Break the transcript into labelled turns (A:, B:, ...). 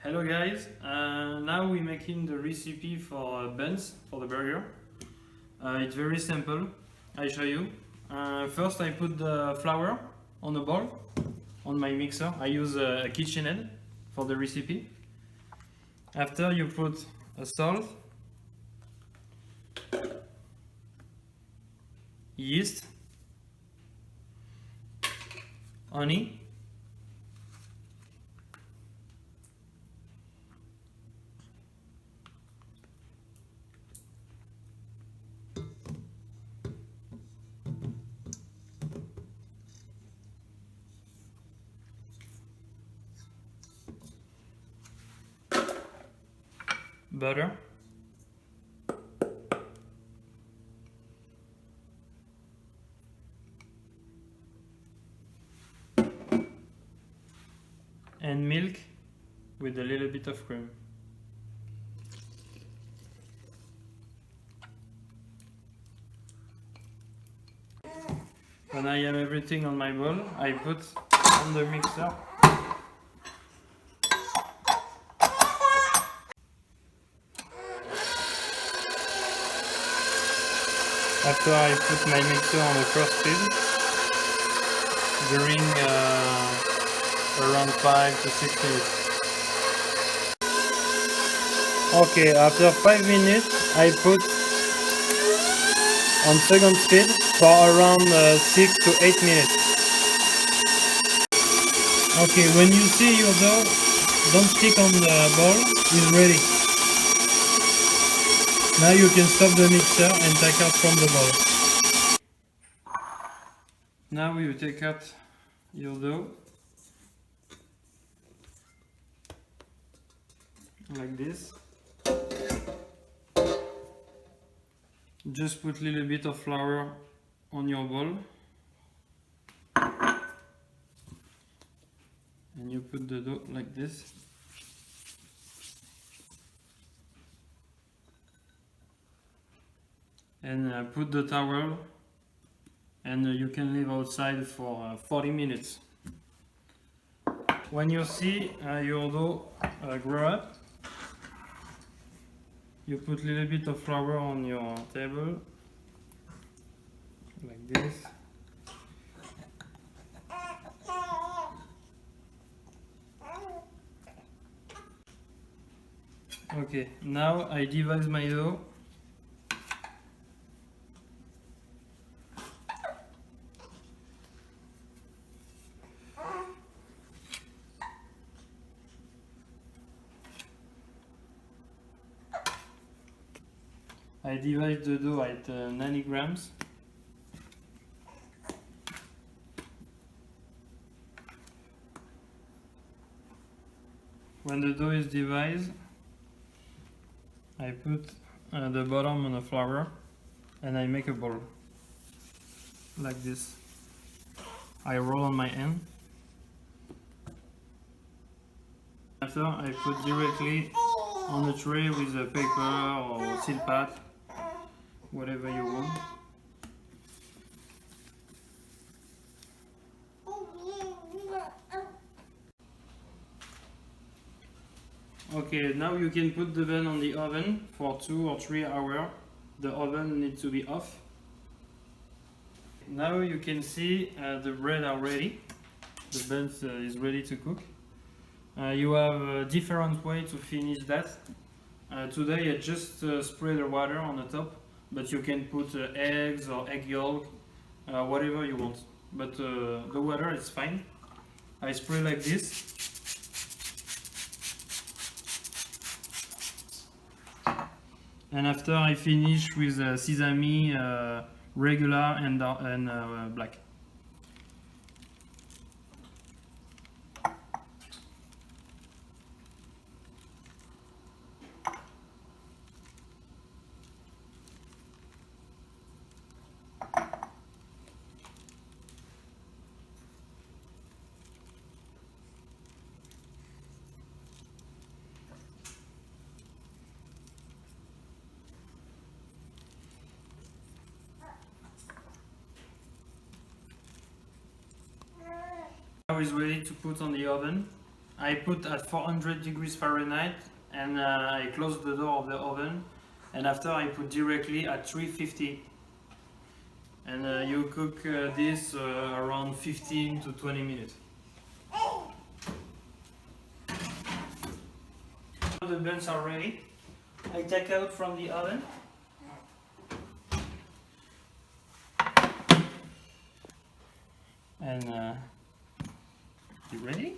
A: Hello guys, now we're making the recipe for buns for the burger. It's very simple, I show you. First I put the flour on a bowl on my mixer. I use a KitchenAid for the recipe. After you put a salt, yeast, honey, butter, and milk with a little bit of cream. When I have everything on my bowl, I put on the mixer. After I put my mixer on the first speed, during around 5 to 6 minutes. Okay, after 5 minutes, I put on second speed for around 6 to 8 minutes. Okay, when you see your dough, don't stick on the bowl, it's ready. Now you can stop the mixer and take out from the bowl. Now you take out your dough like this. Just put a little bit of flour on your bowl and you put the dough like this. And put the towel and you can leave outside for 40 minutes. When you see your dough grow up, you put a little bit of flour on your table like this. Okay, now I divide my dough. I divide the dough at 90 grams. When the dough is divided, I put the bottom on the flour and I make a ball like this. I roll on my end. After I put directly on the tray with a paper or seal pad, whatever you want. Okay, now you can put the bun on the oven for 2 or 3 hours. The oven needs to be off. Now you can see the bread are ready. The bun is ready to cook. You have a different way to finish that. Today I just spray the water on the top, but you can put eggs or egg yolk, whatever you want. But the water is fine. I spray like this. And after I finish with sesame, regular and black. Now is ready to put on the oven. I put at 400 degrees Fahrenheit, and I close the door of the oven, and after I put directly at 350, and you cook this around 15 to 20 minutes. The buns are ready. I take out from the oven. And you ready?